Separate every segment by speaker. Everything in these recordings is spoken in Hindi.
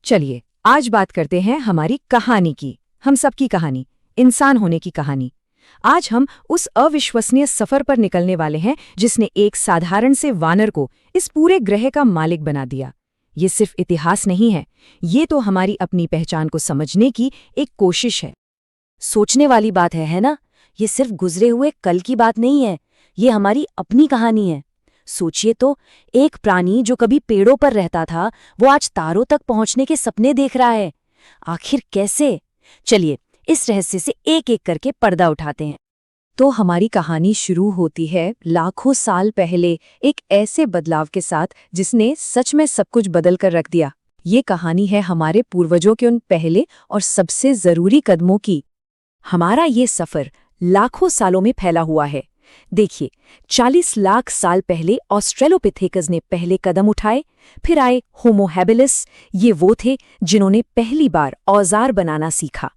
Speaker 1: चलिए आज बात करते हैं हमारी कहानी की, हम सबकी कहानी, इंसान होने की कहानी। आज हम उस अविश्वसनीय सफर पर निकलने वाले हैं जिसने एक साधारण से वानर को इस पूरे ग्रह का मालिक बना दिया। ये सिर्फ इतिहास नहीं है, ये तो हमारी अपनी पहचान को समझने की एक कोशिश है।
Speaker 2: सोचने वाली बात है ना? ये सिर्फ गुजरे हुए कल की बात नहीं है, ये हमारी अपनी कहानी है। सोचिए तो, एक प्राणी जो कभी पेड़ों पर रहता था, वो आज तारों तक पहुंचने के सपने देख रहा है। आखिर कैसे? चलिए इस रहस्य से एक एक करके पर्दा उठाते हैं।
Speaker 1: तो हमारी कहानी शुरू होती है लाखों साल पहले एक ऐसे बदलाव के साथ जिसने सच में सब कुछ बदल कर रख दिया। ये कहानी है हमारे पूर्वजों के उन पहले और सबसे जरूरी कदमों की। हमारा ये सफर लाखों सालों में फैला हुआ है। देखिए, 40 लाख साल पहले ऑस्ट्रेलोपिथेकस ने पहले कदम उठाए, फिर आए होमो हैबिलिस। ये वो थे जिन्होंने पहली बार औजार बनाना सीखा।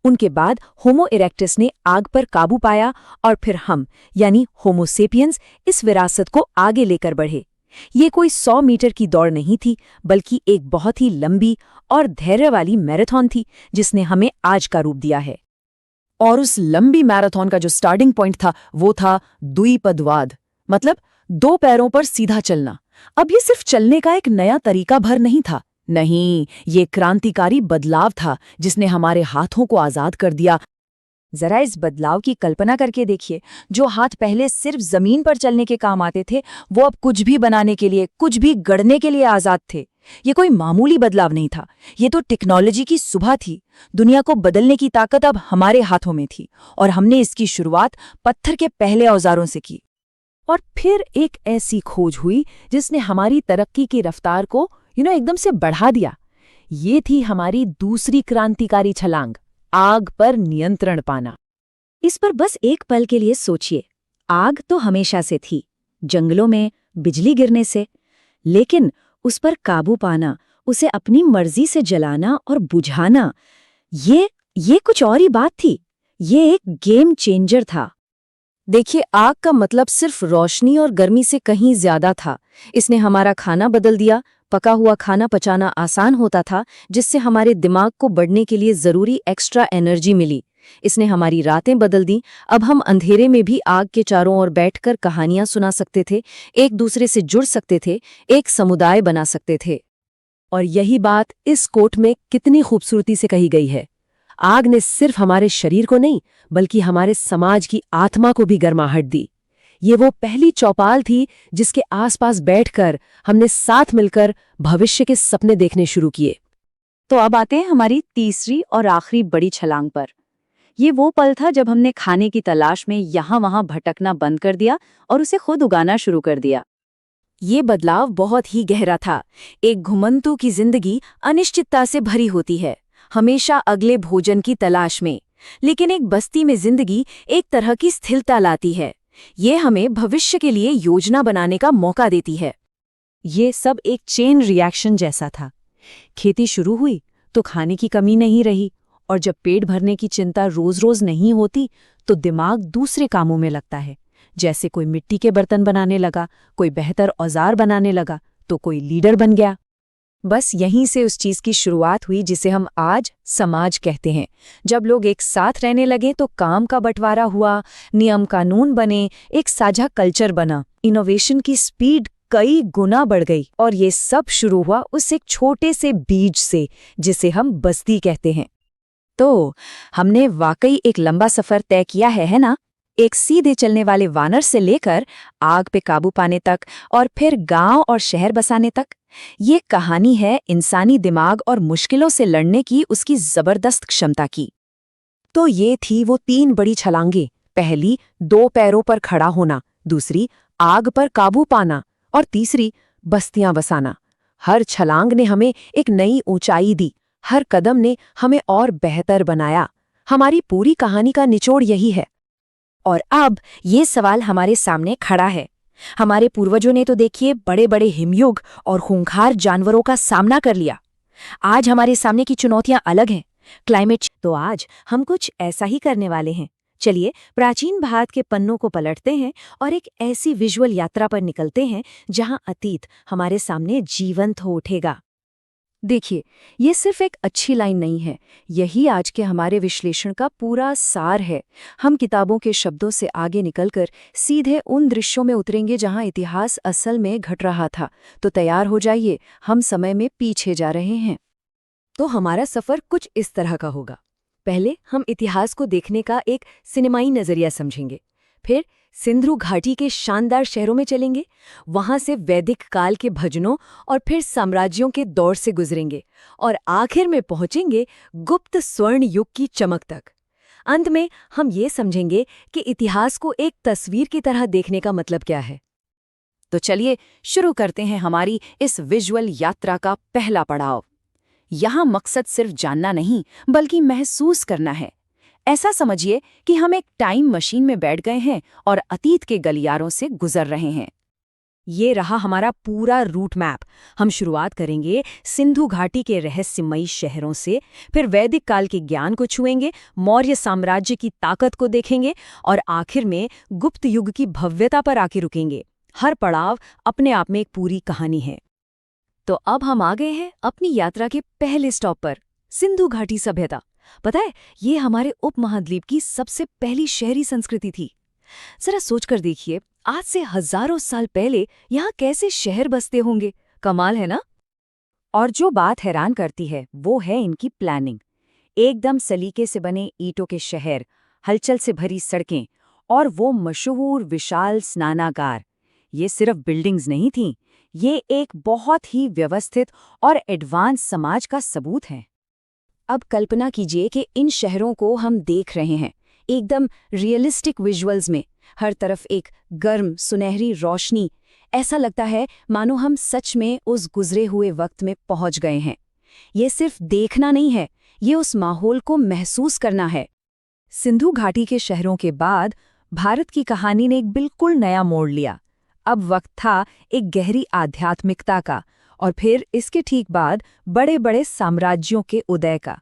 Speaker 1: उनके बाद होमो इरेक्टस ने आग पर काबू पाया और फिर हम यानी होमो सेपियंस इस विरासत को आगे लेकर बढ़े। ये कोई 100 मीटर की दौड़ नहीं थी, बल्कि एक बहुत ही लंबी और धैर्य वाली मैराथन थी जिसने हमें आज का रूप दिया है। और उस लंबी मैराथन का जो स्टार्टिंग पॉइंट था वो था द्विपदवाद, मतलब 2 पैरों पर सीधा चलना। अब ये सिर्फ चलने का एक नया तरीका भर नहीं था, नहीं, ये क्रांतिकारी बदलाव था जिसने हमारे हाथों को आजाद कर दिया। जरा इस बदलाव की कल्पना करके देखिए। जो हाथ पहले सिर्फ जमीन पर चलने के काम आते थे, वो अब कुछ भी बनाने के लिए, कुछ भी गढ़ने के लिए आजाद थे। ये कोई मामूली बदलाव नहीं था, ये तो टेक्नोलॉजी की सुबह थी। दुनिया को बदलने की ताकत अब हमारे हाथों में थी और हमने इसकी शुरुआत पत्थर के पहले औजारों से की। और फिर एक ऐसी खोज हुई जिसने हमारी तरक्की की रफ्तार को एकदम से बढ़ा दिया। ये थी हमारी दूसरी क्रांतिकारी छलांग, आग पर नियंत्रण पाना।
Speaker 2: इस पर बस एक पल के लिए सोचिए। आग तो हमेशा से थी, जंगलों में बिजली गिरने से, लेकिन उस पर काबू पाना, उसे अपनी मर्जी से जलाना और बुझाना, ये कुछ और ही बात थी। ये एक गेम चेंजर था।
Speaker 1: देखिए, आग का मतलब सिर्फ रोशनी और गर्मी से कहीं ज्यादा था। इसने हमारा खाना बदल दिया। पका हुआ खाना पचाना आसान होता था, जिससे हमारे दिमाग को बढ़ने के लिए जरूरी एक्स्ट्रा एनर्जी मिली। इसने हमारी रातें बदल दी। अब हम अंधेरे में भी आग के चारों ओर बैठकर कहानियां सुना सकते थे, एक दूसरे से जुड़ सकते थे, एक समुदाय बना सकते थे। और यही बात इस कोट में कितनी खूबसूरती से कही गई है। आग ने सिर्फ हमारे शरीर को नहीं, बल्कि हमारे समाज की आत्मा को भी गर्माहट दी। ये वो पहली चौपाल थी जिसके आसपास बैठकर हमने साथ मिलकर भविष्य के सपने देखने शुरू किए।
Speaker 2: तो अब आते हैं हमारी तीसरी और आखिरी बड़ी छलांग पर। ये वो पल था जब हमने खाने की तलाश में यहाँ वहाँ भटकना बंद कर दिया और उसे खुद उगाना शुरू कर दिया।
Speaker 1: ये बदलाव बहुत ही गहरा था। एक घुमंतू की जिंदगी अनिश्चितता से भरी होती है, हमेशा अगले भोजन की तलाश में। लेकिन एक बस्ती में जिंदगी एक तरह की स्थिरता लाती है। ये हमें भविष्य के लिए योजना बनाने का मौका देती है। ये सब एक चेन रिएक्शन जैसा था। खेती शुरू हुई तो खाने की कमी नहीं रही, और जब पेट भरने की चिंता रोज रोज नहीं होती तो दिमाग दूसरे कामों में लगता है। जैसे कोई मिट्टी के बर्तन बनाने लगा, कोई बेहतर औजार बनाने लगा, तो कोई लीडर बन गया। बस यहीं से उस चीज की शुरुआत हुई जिसे हम आज समाज कहते हैं। जब लोग एक साथ रहने लगे तो काम का बंटवारा हुआ, नियम कानून बने, एक साझा कल्चर बना, इनोवेशन की स्पीड कई गुना बढ़ गई। और ये सब शुरू हुआ उस एक छोटे से बीज से जिसे हम बस्ती कहते हैं। तो हमने वाकई एक लंबा सफर तय किया है ना? एक सीधे चलने वाले वानर से लेकर आग पे काबू पाने तक और फिर गांव और शहर बसाने तक। ये कहानी है इंसानी दिमाग और मुश्किलों से लड़ने की उसकी जबरदस्त क्षमता की। तो ये थी वो 3 बड़ी छलांगें। पहली 2 पैरों पर खड़ा होना, दूसरी आग पर काबू पाना और तीसरी बस्तियां बसाना। हर छलांग ने हमें एक नई ऊंचाई दी, हर कदम ने हमें और बेहतर बनाया। हमारी पूरी कहानी का निचोड़ यही है। और अब ये सवाल हमारे सामने खड़ा है। हमारे पूर्वजों ने तो देखिए बड़े बड़े हिमयुग और खूंखार जानवरों का सामना कर लिया। आज हमारे सामने की चुनौतियां अलग हैं। क्लाइमेट, तो आज हम कुछ ऐसा ही करने वाले हैं। चलिए प्राचीन भारत के पन्नों को पलटते हैं और एक ऐसी विजुअल यात्रा पर निकलते हैं जहां अतीत हमारे सामने जीवंत हो उठेगा। देखिए, ये सिर्फ एक अच्छी लाइन नहीं है, यही आज के हमारे विश्लेषण का पूरा सार है। हम किताबों के शब्दों से आगे निकलकर सीधे उन दृश्यों में उतरेंगे जहां इतिहास असल में घट रहा था। तो तैयार हो जाइए, हम समय में पीछे जा रहे हैं।
Speaker 2: तो हमारा सफर कुछ इस तरह का होगा। पहले हम इतिहास को देखने का एक सिनेमाई नजरिया समझेंगे, फिर सिंधु घाटी के शानदार शहरों में चलेंगे, वहां से वैदिक काल के भजनों और फिर साम्राज्यों के दौर से गुजरेंगे और आखिर में पहुंचेंगे गुप्त स्वर्ण युग की चमक तक। अंत में हम ये समझेंगे कि इतिहास को एक तस्वीर की तरह देखने का मतलब क्या है।
Speaker 1: तो चलिए शुरू करते हैं हमारी इस विजुअल यात्रा का पहला पड़ाव। यहाँ मकसद सिर्फ जानना नहीं, बल्कि महसूस करना है। ऐसा समझिए कि हम एक टाइम मशीन में बैठ गए हैं और अतीत के गलियारों से गुजर रहे हैं।
Speaker 2: ये रहा हमारा पूरा रूट मैप। हम शुरुआत करेंगे सिंधु घाटी के रहस्यमयी शहरों से, फिर वैदिक काल के ज्ञान को छुएंगे, मौर्य साम्राज्य की ताकत को देखेंगे और आखिर में गुप्त युग की भव्यता पर आके रुकेंगे। हर पड़ाव अपने आप में एक पूरी कहानी है। तो अब हम आ गए हैं अपनी यात्रा के पहले स्टॉप पर, सिंधु घाटी सभ्यता। पता है, ये हमारे उपमहाद्वीप की सबसे पहली शहरी संस्कृति थी। जरा सोचकर देखिए, आज से हजारों साल पहले यहाँ कैसे शहर बसते होंगे। कमाल है ना? और जो बात हैरान करती है वो है इनकी प्लानिंग। एकदम सलीके से बने ईंटों के शहर, हलचल से भरी सड़कें और वो मशहूर विशाल स्नानागार। ये सिर्फ बिल्डिंग्स नहीं थीं, ये एक बहुत ही व्यवस्थित और एडवांस समाज का सबूत है। अब कल्पना कीजिए कि इन शहरों को हम देख रहे हैं, एकदम रियलिस्टिक विजुअल्स में। हर तरफ एक गर्म सुनहरी रोशनी। ऐसा लगता है मानो हम सच में उस गुजरे हुए वक्त में पहुंच गए हैं। ये सिर्फ देखना नहीं है, ये उस माहौल को महसूस करना है। सिंधु घाटी के शहरों के बाद भारत की कहानी ने एक बिल्कुल नया मोड़ लिया। अब वक्त था एक गहरी आध्यात्मिकता का, और फिर इसके ठीक बाद बड़े बड़े साम्राज्यों के उदय का।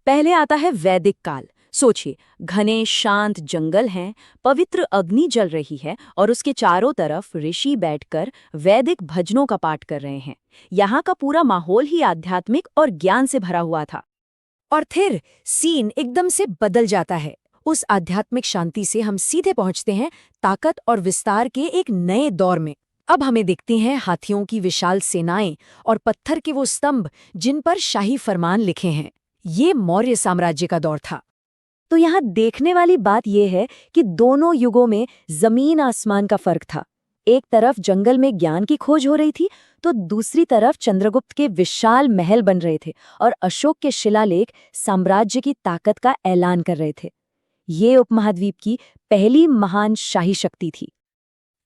Speaker 2: पहले आता है वैदिक काल। सोचिए, घने शांत जंगल हैं, पवित्र अग्नि जल रही है और उसके चारों तरफ ऋषि बैठकर वैदिक भजनों का पाठ कर रहे हैं। यहाँ का पूरा माहौल ही आध्यात्मिक और ज्ञान से भरा हुआ था। और फिर सीन एकदम से बदल जाता है। उस आध्यात्मिक शांति से हम सीधे पहुंचते हैं ताकत और विस्तार के एक नए दौर में। अब हमें दिखती हैं हाथियों की विशाल सेनाएं और पत्थर के वो स्तंभ जिन पर शाही फरमान लिखे हैं। ये मौर्य साम्राज्य का दौर था। तो यहाँ देखने वाली बात यह है कि दोनों युगों में जमीन आसमान का फर्क था। एक तरफ जंगल में ज्ञान की खोज हो रही थी, तो दूसरी तरफ चंद्रगुप्त के विशाल महल बन रहे थे और अशोक के शिलालेख साम्राज्य की ताकत का ऐलान कर रहे थे। ये उपमहाद्वीप की पहली महान शाही शक्ति थी।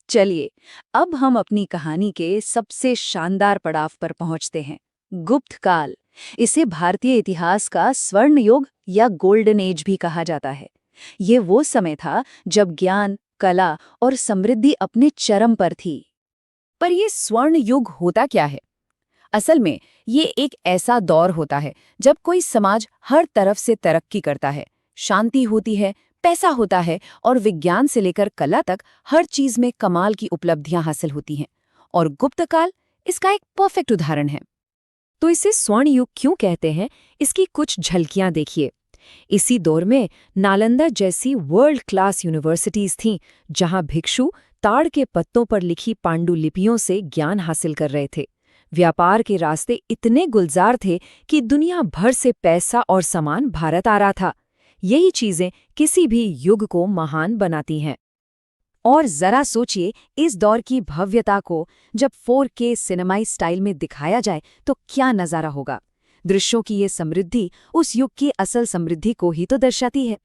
Speaker 2: चलिए, अब हम अपनी कहानी के सबसे शानदार पड़ाव पर पहुंचते हैं, गुप्त काल। इसे भारतीय इतिहास का स्वर्ण युग या गोल्डन एज भी कहा जाता है। ये वो समय था जब ज्ञान, कला और समृद्धि अपने चरम पर थी। पर ये स्वर्ण युग होता क्या है? असल में ये एक ऐसा दौर होता है जब कोई समाज हर तरफ से तरक्की करता है, शांति होती है, पैसा होता है और विज्ञान से लेकर कला तक हर चीज में कमाल की उपलब्धियां हासिल होती हैं। और गुप्त काल इसका एक परफेक्ट उदाहरण है। तो इसे स्वर्ण युग क्यों कहते हैं, इसकी कुछ झलकियां देखिए। इसी दौर में नालंदा जैसी वर्ल्ड क्लास यूनिवर्सिटीज थीं, जहां भिक्षु ताड़ के पत्तों पर लिखी पांडुलिपियों से ज्ञान हासिल कर रहे थे। व्यापार के रास्ते इतने गुलजार थे कि दुनिया भर से पैसा और सामान भारत आ रहा था। यही चीजें किसी भी युग को महान बनाती हैं। और जरा सोचिए इस दौर की भव्यता को जब 4K सिनेमाई स्टाइल में दिखाया जाए तो क्या नजारा होगा। दृश्यों की ये समृद्धि उस युग की असल समृद्धि को ही तो दर्शाती है।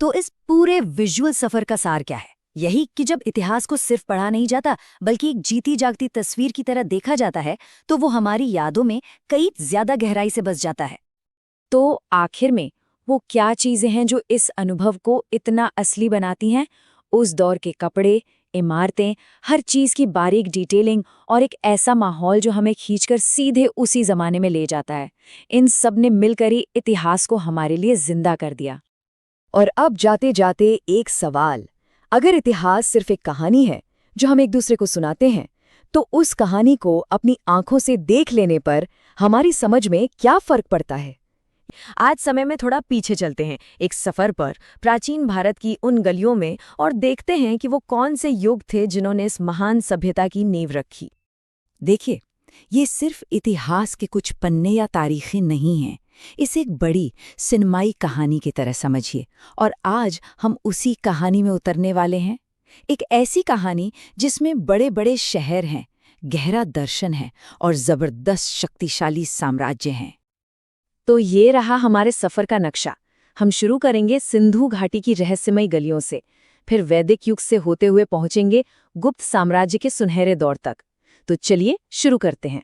Speaker 2: तो इस पूरे विजुअल सफर का सार क्या है? यही कि जब इतिहास को सिर्फ पढ़ा नहीं जाता, बल्कि एक जीती जागती तस्वीर की तरह देखा जाता है, तो वो हमारी यादों में कई ज्यादा गहराई से बस जाता है। तो आखिर में वो क्या चीजें हैं जो इस अनुभव को इतना असली बनाती हैं? उस दौर के कपड़े, इमारतें, हर चीज की बारीक डिटेलिंग और एक ऐसा माहौल जो हमें खींचकर सीधे उसी जमाने में ले जाता है। इन सब ने मिलकर ही इतिहास को हमारे लिए जिंदा कर दिया। और अब जाते जाते एक सवाल, अगर इतिहास सिर्फ एक कहानी है जो हम एक दूसरे को सुनाते हैं,
Speaker 1: तो उस कहानी को अपनी आंखों से देख लेने पर हमारी समझ में क्या फर्क पड़ता है? आज समय में थोड़ा पीछे चलते हैं, एक सफर पर प्राचीन भारत की उन गलियों में, और देखते हैं कि वो कौन से युग थे जिन्होंने इस महान सभ्यता की नींव रखी। देखिए, ये सिर्फ इतिहास के कुछ पन्ने या तारीखें नहीं हैं। इसे एक बड़ी सिनेमाई कहानी की तरह समझिए, और आज हम उसी कहानी में उतरने वाले हैं। एक ऐसी कहानी जिसमें बड़े बड़े शहर हैं, गहरा दर्शन है और जबरदस्त शक्तिशाली साम्राज्य हैं। तो ये रहा हमारे सफर का नक्शा। हम शुरू करेंगे सिंधु घाटी की रहस्यमयी गलियों से, फिर वैदिक युग से होते हुए पहुंचेंगे गुप्त साम्राज्य के सुनहरे दौर तक। तो चलिए शुरू करते हैं।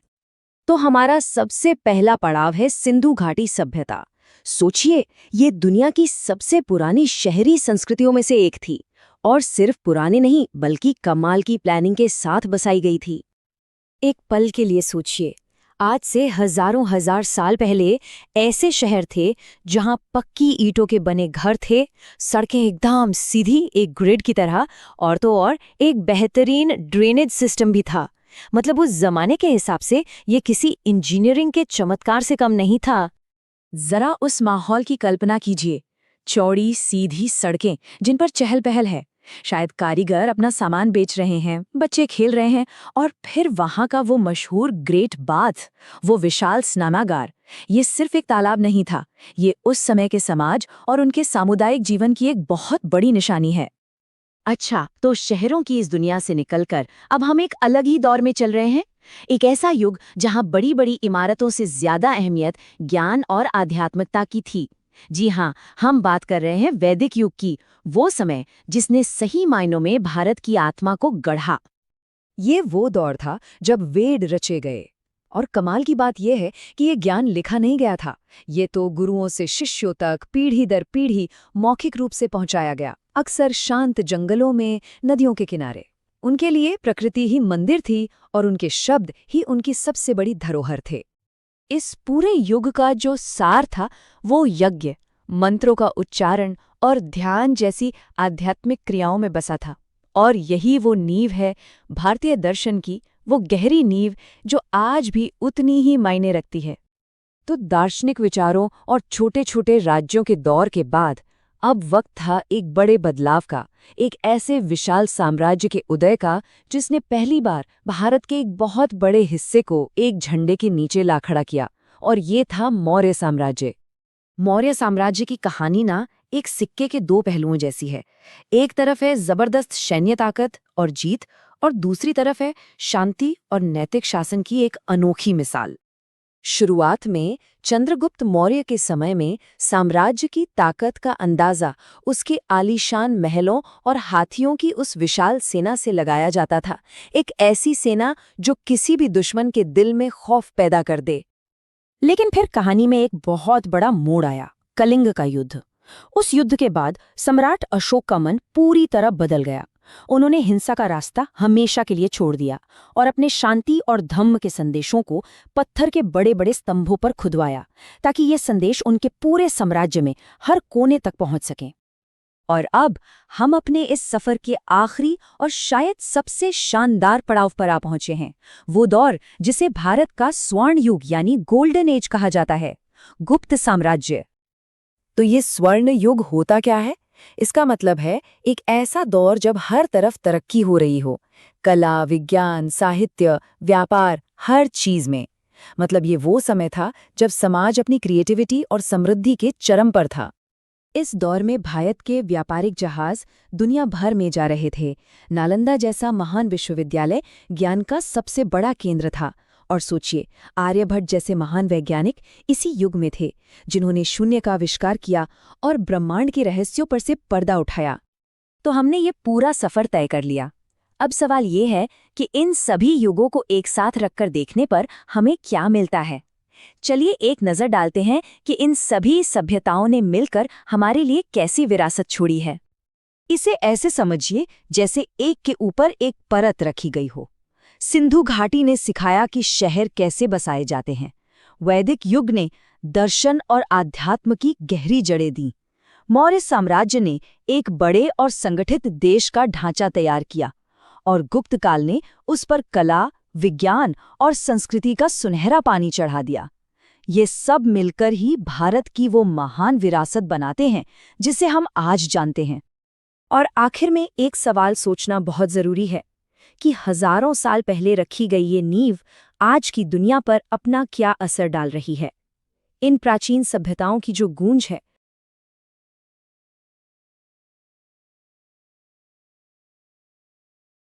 Speaker 1: तो हमारा सबसे पहला पड़ाव है सिंधु घाटी सभ्यता। सोचिए, ये दुनिया की सबसे पुरानी शहरी संस्कृतियों में से एक थी, और सिर्फ पुरानी नहीं बल्कि कमाल की प्लानिंग के साथ बसाई गई थी। एक पल के लिए सोचिए, आज से हजारों हजार साल पहले ऐसे शहर थे जहां पक्की ईंटों के बने घर थे, सड़कें एकदम सीधी एक ग्रिड की तरह, और तो और एक बेहतरीन ड्रेनेज सिस्टम भी था। मतलब उस जमाने के हिसाब से ये किसी इंजीनियरिंग के चमत्कार से कम नहीं था। जरा उस माहौल की कल्पना कीजिए, चौड़ी सीधी सड़कें जिन पर चहल पहल है, शायद कारीगर अपना सामान बेच रहे हैं, बच्चे खेल रहे हैं, और फिर वहां का वो मशहूर ग्रेट बाथ, वो विशाल स्नानागार। ये सिर्फ एक तालाब नहीं था, ये उस समय के समाज और उनके सामुदायिक जीवन की एक बहुत बड़ी निशानी है। अच्छा, तो शहरों की इस दुनिया से निकलकर अब हम एक अलग ही दौर में चल रहे हैं। एक ऐसा युग जहां बड़ी बड़ी इमारतों से ज्यादा अहमियत ज्ञान और आध्यात्मिकता की थी। जी हाँ, हम बात कर रहे हैं वैदिक युग की, वो समय जिसने सही मायनों में भारत की आत्मा को गढ़ा। ये वो दौर था जब वेद रचे गए, और कमाल की बात यह है कि ये ज्ञान लिखा नहीं गया था, ये तो गुरुओं से शिष्यों तक पीढ़ी दर पीढ़ी मौखिक रूप से पहुंचाया गया, अक्सर शांत जंगलों में, नदियों के किनारे। उनके लिए प्रकृति ही मंदिर थी और उनके शब्द ही उनकी सबसे बड़ी धरोहर थे। इस पूरे युग का जो सार था वो यज्ञ, मंत्रों का उच्चारण और ध्यान जैसी आध्यात्मिक क्रियाओं में बसा था। और यही वो नींव है भारतीय दर्शन की, वो गहरी नींव जो आज भी उतनी ही मायने रखती है। तो दार्शनिक विचारों और छोटे छोटे राज्यों के दौर के बाद अब वक्त था एक बड़े बदलाव का, एक ऐसे विशाल साम्राज्य के उदय का जिसने पहली बार भारत के एक बहुत बड़े हिस्से को एक झंडे के नीचे ला खड़ा किया, और ये था मौर्य साम्राज्य। मौर्य साम्राज्य की कहानी ना एक सिक्के के दो पहलुओं जैसी है। एक तरफ है जबरदस्त सैन्य ताकत और जीत, और दूसरी तरफ है शांति और नैतिक शासन की एक अनोखी मिसाल। शुरुआत में चंद्रगुप्त मौर्य के समय में साम्राज्य की ताकत का अंदाजा उसके आलीशान महलों और हाथियों की उस विशाल सेना से लगाया जाता था, एक ऐसी सेना जो किसी भी दुश्मन के दिल में खौफ पैदा कर दे। लेकिन फिर कहानी में एक बहुत बड़ा मोड़ आया, कलिंग का युद्ध। उस युद्ध के बाद सम्राट अशोक का मन पूरी तरह बदल गया। उन्होंने हिंसा का रास्ता हमेशा के लिए छोड़ दिया और अपने शांति और धम्म के संदेशों को पत्थर के बड़े बड़े स्तंभों पर खुदवाया, ताकि ये संदेश उनके पूरे साम्राज्य में हर कोने तक पहुंच सकें। और अब हम अपने इस सफर के आखिरी और शायद सबसे शानदार पड़ाव पर आ पहुंचे हैं, वो दौर जिसे भारत का स्वर्ण युग यानी गोल्डन एज कहा जाता है, गुप्त साम्राज्य। तो ये स्वर्ण युग होता क्या है? इसका मतलब है एक ऐसा दौर जब हर तरफ तरक्की हो रही हो, कला, विज्ञान, साहित्य, व्यापार, हर चीज में। मतलब ये वो समय था जब समाज अपनी क्रिएटिविटी और समृद्धि के चरम पर था। इस दौर में भारत के व्यापारिक जहाज दुनिया भर में जा रहे थे। नालंदा जैसा महान विश्वविद्यालय ज्ञान का सबसे बड़ा केंद्र था। और सोचिए, आर्यभट्ट जैसे महान वैज्ञानिक इसी युग में थे, जिन्होंने शून्य का आविष्कार किया और ब्रह्मांड के रहस्यों पर से पर्दा उठाया। तो हमने ये पूरा सफर तय कर लिया। अब सवाल ये है कि इन सभी युगों को एक साथ रखकर देखने पर हमें क्या मिलता है। चलिए एक नज़र डालते हैं कि इन सभी सभ्यताओं ने मिलकर हमारे लिए कैसी विरासत छोड़ी है। इसे ऐसे समझिए जैसे एक के ऊपर एक परत रखी गई हो। सिंधु घाटी ने सिखाया कि शहर कैसे बसाए जाते हैं। वैदिक युग ने दर्शन और आध्यात्म की गहरी जड़ें दी। मौर्य साम्राज्य ने एक बड़े और संगठित देश का ढांचा तैयार किया, और गुप्त काल ने उस पर कला,
Speaker 2: विज्ञान और संस्कृति का सुनहरा पानी चढ़ा दिया। ये सब मिलकर ही भारत की वो महान विरासत बनाते हैं जिसे हम आज जानते हैं। और आखिर में एक सवाल सोचना बहुत जरूरी है कि हजारों साल पहले रखी गई ये नींव आज की दुनिया पर अपना क्या असर डाल रही है। इन प्राचीन सभ्यताओं की जो गूंज है